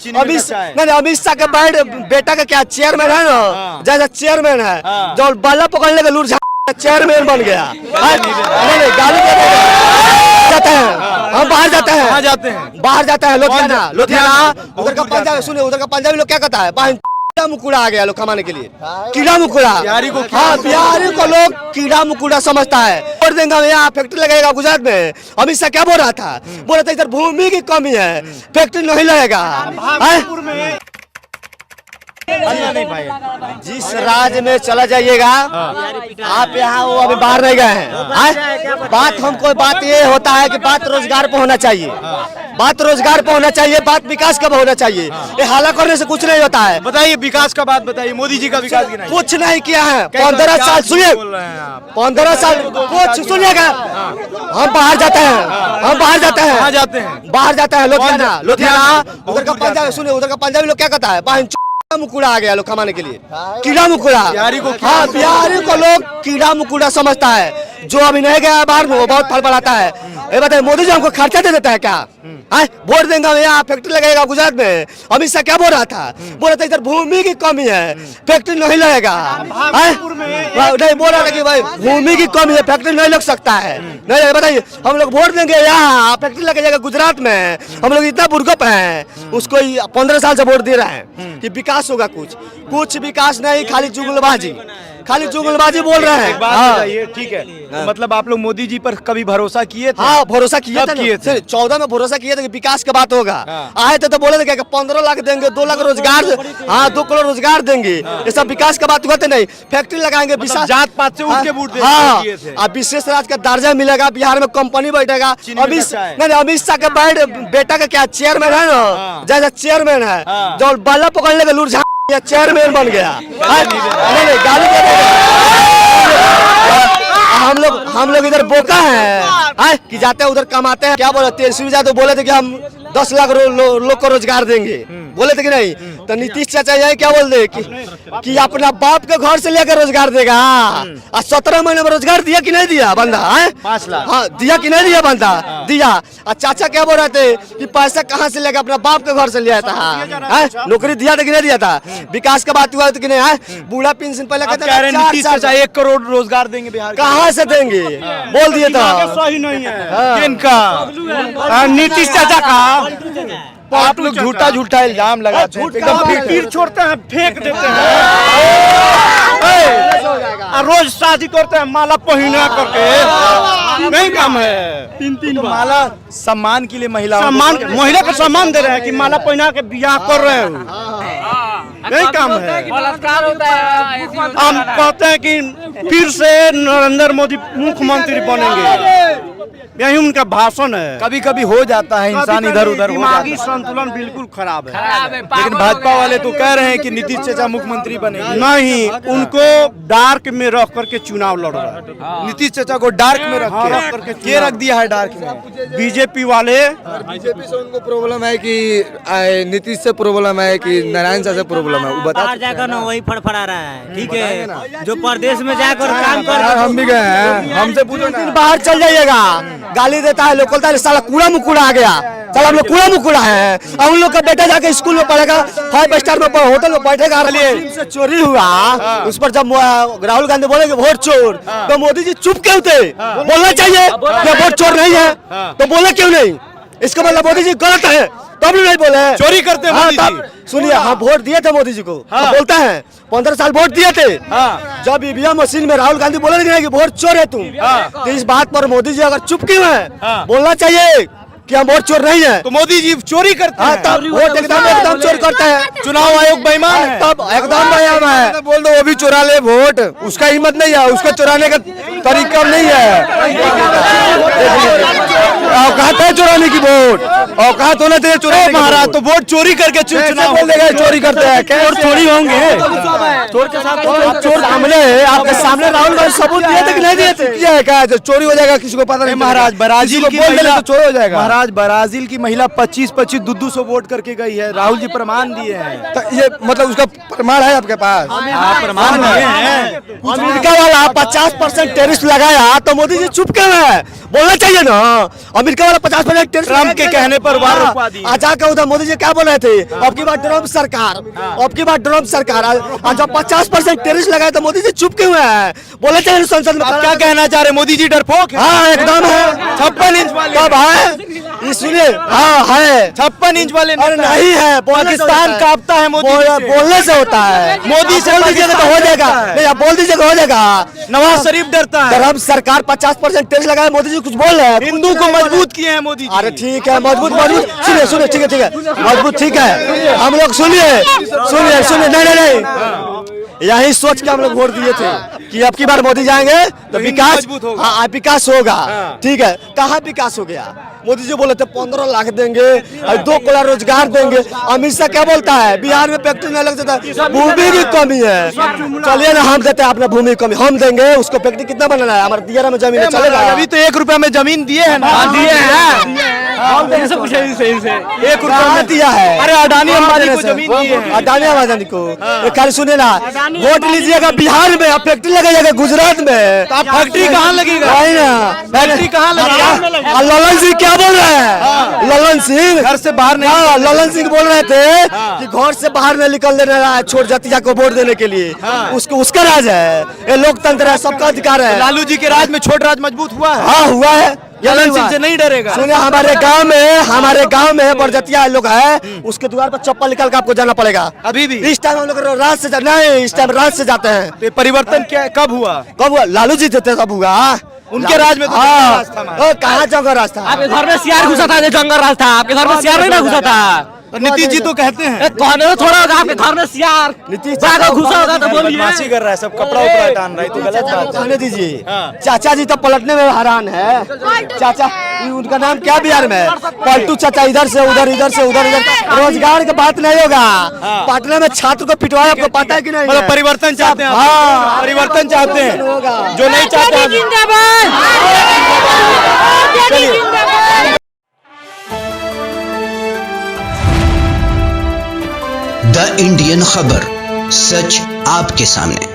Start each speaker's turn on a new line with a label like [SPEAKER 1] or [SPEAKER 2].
[SPEAKER 1] अमित शाह के बेटा का क्या चेयरमैन है ना, जैसा चेयरमैन है जो बाला पकड़ने का लूट चेयरमैन बन गया। गाली जाते हैं, हम बाहर जाते हैं, बाहर जाते हैं लुधियाना उधर का पंजाबी, सुनिए उधर का पंजाबी लोग क्या कहता है, कीड़ा मुकुड़ा आ गया लोग कमाने के लिए, कीड़ा मुकुड़ा। बिहारी को लोग कीड़ा मुकुड़ा समझता है। और देंगे यहाँ फैक्ट्री लगेगा गुजरात में। अमित शाह क्या बोल रहा था, बोल रहा था इधर भूमि की कमी है, फैक्ट्री नहीं लगेगा। जिस राज्य में चला जाइएगा आप, यहाँ वो अभी बाहर नहीं गए हैं। बात हमको बात ये होता है कि बात रोजगार पे होना चाहिए, बात रोजगार पे होना चाहिए, बात विकास का होना चाहिए। ये हाला करने से कुछ नहीं होता है।
[SPEAKER 2] बताइए विकास का बात बताइए, मोदी जी का विकास
[SPEAKER 1] कुछ नहीं किया है। 15 साल सुनिए, 15 साल कुछ सुनिएगा। हम बाहर जाते हैं, हम बाहर जाते हैं, बाहर जाते हैं लुधियाना उधर का पंजाबी, सुनिए उधर का पंजाबी लोग क्या कहता है, मुकुड़ा आ गया लोग कमाने के लिए, कीड़ा मुकुड़ा। बिहारी को लोग कीड़ा मुकुड़ा समझता है। जो अभी नहीं गया बाहर में वो बहुत फल बढ़ाता है। ये बताइए मोदी जी हमको खर्चा दे देता है क्या? वोट देंगे यहाँ फैक्ट्री लगेगा गुजरात में। अमित शाह क्या बोल रहा था, बोल रहा था इधर भूमि की कमी है, फैक्ट्री नहीं लगेगा। नहीं बोल रहा था कि भाई भूमि की कमी है, फैक्ट्री नहीं लग सकता है। नहीं बताइए हम लोग वोट देंगे यहाँ फैक्ट्री लगेगा गुजरात में। हम लोग इतना बुर्गप हैं, उसको 15 साल से वोट दे रहे हैं कि विकास होगा। कुछ विकास नहीं, खाली जुगलबाजी, खाली जुगलबाजी बोल रहे हैं।
[SPEAKER 2] हाँ ठीक है, तो मतलब आप लोग मोदी जी पर कभी भरोसा किए थे?
[SPEAKER 1] हाँ भरोसा किए थे, 14 में भरोसा किए थे कि विकास की बात होगा। आए थे तो बोले थे कि 15 लाख देंगे, 2 लाख रोजगार, हाँ 2 करोड़ रोजगार देंगे। ये सब विकास की बात होते नहीं, फैक्ट्री लगाएंगे,
[SPEAKER 2] जात पात से उठ के वोट दिए थे।
[SPEAKER 1] अब विशेष राज्य का दर्जा मिलेगा, बिहार में कंपनी बैठेगा। अमित शाह के बेटा का क्या चेयरमैन है ना, जैसा चेयरमैन है जो बाला पकड़ने का लूट चेयरमैन बन गया। गाली हम लोग इधर बोका है कि जाते हैं उधर कमाते हैं। क्या बोले तेजस्वी यादव बोले थे कि हम 10 लाख लोग को रोजगार देंगे, बोले थे कि नहीं? तो नीतीश चाचा यही क्या बोल दे कि अपना बाप के घर से लेकर रोजगार देगा। 17 महीने में रोजगार दिया कि नहीं दिया बंदा?
[SPEAKER 2] 5 लाख
[SPEAKER 1] हाँ दिया कि नहीं दिया बंदा? दिया। और चाचा क्या बोल रहे थे कि पैसा कहाँ से लेकर अपना बाप के घर से लिया था, नौकरी दिया था कि नहीं दिया था? विकास का बात हुआ कि नहीं? बूढ़ा पेंशन पहले
[SPEAKER 2] नीतीश चाचा 1 करोड़ रोजगार देंगे बिहार,
[SPEAKER 1] कहाँ से देंगे बोल दिए था।
[SPEAKER 2] सही नहीं है किनका, नीतीश चाचा का। आप लोग झूठा इल्जाम लगाते हैं, एकदम तीर छोड़ते हैं, फेंक देते हैं, रोज शादी करते हैं माला पहना करके, नहीं काम है। 3 माला सम्मान के लिए महिला को सम्मान दे रहे हैं कि माला पहना के बियाह कर रहे हो, नहीं काम है। हम कहते हैं कि फिर से नरेंद्र मोदी मुख्यमंत्री बनेंगे, यही उनका भाषण है। कभी कभी हो जाता है, इंसान इधर उधर, दिमागी संतुलन बिल्कुल खराब है। लेकिन भाजपा वाले तो कह रहे हैं कि नीतीश चाचा मुख्यमंत्री बनेंगे। नहीं, उनको डार्क में रख करके चुनाव लड़ रहा है। नीतीश चाचा को डार्क में रख करके रख दिया है, डार्क में। बीजेपी वाले,
[SPEAKER 3] बीजेपी से उनको प्रॉब्लम है कि नीतीश से प्रॉब्लम है कि नारायण से प्रॉब्लम है। वो बता
[SPEAKER 4] जाकर ना वही फड़फड़ा रहा है, ठीक है, जो प्रदेश में जाकर काम कर।
[SPEAKER 3] हम भी गए हैं, हमसे पूछो ना।
[SPEAKER 1] बाहर चल जाइएगा, गाली देता है, लोग बोलता है साला कूड़ा मुकुड़ा आ गया। साला हम लोग कूड़ा मुकुड़ा है। और उन लोग का बेटा जाके स्कूल में पढ़ेगा, 5 स्टार में होटल में बैठेगा। से चोरी हुआ उस पर जब राहुल गांधी बोलेंगे वोट चोर, तो मोदी जी चुप क्यों थे? बोलना चाहिए कि वोट चोर नहीं है, तो बोले क्यों नहीं? इसका मतलब मोदी जी गलत है, तब नहीं बोले
[SPEAKER 2] चोरी करते हैं मोदी जी।
[SPEAKER 1] सुनिए, हाँ वोट दिए थे मोदी जी को, बोलता है 15 साल वोट दिए थे। जब ईवीएम मशीन में राहुल गांधी बोले कि वोट चोर है तुम, तो इस बात पर मोदी जी अगर चुप क्यों है? बोलना चाहिए कि हम वोट चोर नहीं है।
[SPEAKER 2] तो मोदी जी चोरी करते हैं,
[SPEAKER 1] तब वोट एकदम चोरी करते हैं।
[SPEAKER 2] चुनाव आयोग बेईमान है,
[SPEAKER 1] तब एकदम बेईमान है।
[SPEAKER 3] बोल दो वो भी चुरा ले वोट, उसका हिम्मत नहीं है, उसका चुराने का तरीका नहीं है। औकात है चुराने की वोट, औकात होना चाहिए चुराने।
[SPEAKER 2] महाराज तो वोट चोरी करके चुनाव बोल देगा,
[SPEAKER 3] चोरी करते हैं,
[SPEAKER 2] चोरी होंगे, चोर के साथ
[SPEAKER 1] आप चोर सामने है, आपके सामने राहुल गांधी सबूत दिए थे कि नहीं दिए थे?
[SPEAKER 3] किया है क्या? जो चोरी हो जाएगा किसी को पता नहीं।
[SPEAKER 2] महाराज ब्राजील की
[SPEAKER 3] बोल देना
[SPEAKER 2] महिला
[SPEAKER 3] तो चोरी हो जाएगा।
[SPEAKER 2] महाराज ब्राजील की महिला 25-25 200 वोट करके गई है। राहुल जी प्रमाण दिए हैं।
[SPEAKER 3] तो ये मतलब उसका प्रमाण है आपके पास?
[SPEAKER 2] आप प्रमाण दिए हैं।
[SPEAKER 1] अमेरिका वाला 50% टैरिफ लगाया तो मोदी जी चुप क्यों है? बोलना चाहिए ना। अमेरिका वाला 50% टैरिफ
[SPEAKER 2] ट्रम्प के कहने पर वार रुकवा दी।
[SPEAKER 1] जाकर उधर मोदी जी क्या बोल रहे थे? अब की बार ट्रम्प सरकार, अब की बार ट्रम्प सरकार। और जब 50% टैरिफ लगाया तो मोदी जी चुप क्यों है? बोलना चाहिए संसद में।
[SPEAKER 2] आप क्या कहना चाह रहे? मोदी जी डरपोक है?
[SPEAKER 1] हाँ एकदम है।
[SPEAKER 2] 56 इंच वाले
[SPEAKER 1] कब है? ये सुनिए, हाँ है।
[SPEAKER 2] 56 इंच वाले
[SPEAKER 1] अरे
[SPEAKER 2] नेता
[SPEAKER 1] नहीं है,
[SPEAKER 2] पाकिस्तान कांपता है मोदी जी से।
[SPEAKER 1] बोलने से होता है।
[SPEAKER 2] मोदी से
[SPEAKER 1] बोल दीजिएगा तो हो जाएगा। नहीं आप बोल दीजिएगा हो जाएगा।
[SPEAKER 2] नवाज शरीफ डरता है।
[SPEAKER 1] ट्रम्प सरकार 50% टैक्स लगाए, मोदी जी कुछ बोल रहे हैं?
[SPEAKER 2] हिंदू को मजबूत किए हैं मोदी जी।
[SPEAKER 1] अरे ठीक है, मजबूत मजबूत। सुनिए सुनिए, ठीक है ठीक है, मजबूत ठीक है। हम लोग सुनिए सुनिए सुनिए, नहीं नहीं नहीं, यही सोच के हम लोग वोट दिए थे कि अब की बार मोदी जाएंगे तो विकास
[SPEAKER 2] मजबूत होगा।
[SPEAKER 1] हाँ विकास होगा। ठीक है, कहाँ विकास हो गया? मोदी जी बोले थे 15 लाख देंगे और 2 करोड़ रोजगार देंगे। अमित शाह क्या बोलता है? बिहार में फैक्ट्री नहीं लग सकता, भूमि की कमी है। चलिए ना, हम देते हैं अपना भूमि की कमी, हम देंगे उसको। फैक्ट्री कितना बनाना है? हमारे दियारा में जमीन है, चलेगा?
[SPEAKER 2] अभी तो 1 रुपया में जमीन दिए हैं ना।
[SPEAKER 1] दिए हैं।
[SPEAKER 2] एक रुपया
[SPEAKER 1] कहाँ
[SPEAKER 2] में
[SPEAKER 1] दिया है?
[SPEAKER 2] अरे अडानी अंबानी को जमीन दिए हैं।
[SPEAKER 1] अडानी अंबानी को। एक खाली सुनिए ना, वोट लीजिएगा बिहार में, अब फैक्ट्री लगाइएगा गुजरात में।
[SPEAKER 2] तो आप फैक्ट्री कहाँ लगेगा?
[SPEAKER 1] वही ना,
[SPEAKER 2] फैक्ट्री कहाँ लगेगा?
[SPEAKER 1] और ललन सिंह क्या बोल रहे हैं? ललन सिंह
[SPEAKER 2] घर से बाहर नहीं।
[SPEAKER 1] हाँ, ललन सिंह बोल रहे थे कि घर से बाहर नहीं निकल देने रहा है छोड़ जातिया को वोट देने के लिए। उसको उसका राज है, ये लोकतंत्र है, सबका अधिकार है।
[SPEAKER 2] लालू जी के राज में छोट राज मजबूत हुआ है।
[SPEAKER 1] हाँ हुआ है।
[SPEAKER 2] ललन सिंह से नहीं डरेगा।
[SPEAKER 1] सुनिए, हमारे गांव में बरजतिया लोग है, उसके द्वार पर चप्पल निकाल के आपको जाना पड़ेगा।
[SPEAKER 2] अभी भी
[SPEAKER 1] इस टाइम हम लोग रात से नहीं, इस टाइम रात से जाते हैं।
[SPEAKER 2] तो परिवर्तन क्या कब हुआ?
[SPEAKER 1] कब हुआ? लालू जी देते तब हुआ।
[SPEAKER 2] उनके राज में तो
[SPEAKER 1] हाँ,
[SPEAKER 2] जंगल राज था हमारा।
[SPEAKER 1] कहाँ जंगल राज था?
[SPEAKER 4] आपके घर में सियार घुसा था, जंगल राज था। आपके घर में सियार नहीं ना घुसा था।
[SPEAKER 2] और नीतीश जी तो कहते हैं
[SPEAKER 4] कहने तो थोड़ा होगा, आपके घर में सियार
[SPEAKER 1] नीतीश
[SPEAKER 4] ज्यादा घुसा होगा तो बोलिए।
[SPEAKER 2] बदमाशी कर रहा है, सब कपड़ा उपड़ा टान रहा है, तो गलत बात है।
[SPEAKER 1] कहने दीजिए। चाचा जी तो पलटने में हैरान है। चाचा, उनका नाम क्या बिहार में? पलटू चाचा। इधर से उधर, इधर से उधर, इधर। रोजगार की बात नहीं होगा। पटना में छात्र को पिटवाया, आपको पता है कि नहीं?
[SPEAKER 2] मतलब परिवर्तन चाहते हैं आप?
[SPEAKER 1] हाँ।
[SPEAKER 2] परिवर्तन चाहते हैं, जो नहीं चाहते हैं।
[SPEAKER 5] द इंडियन खबर, सच आपके सामने।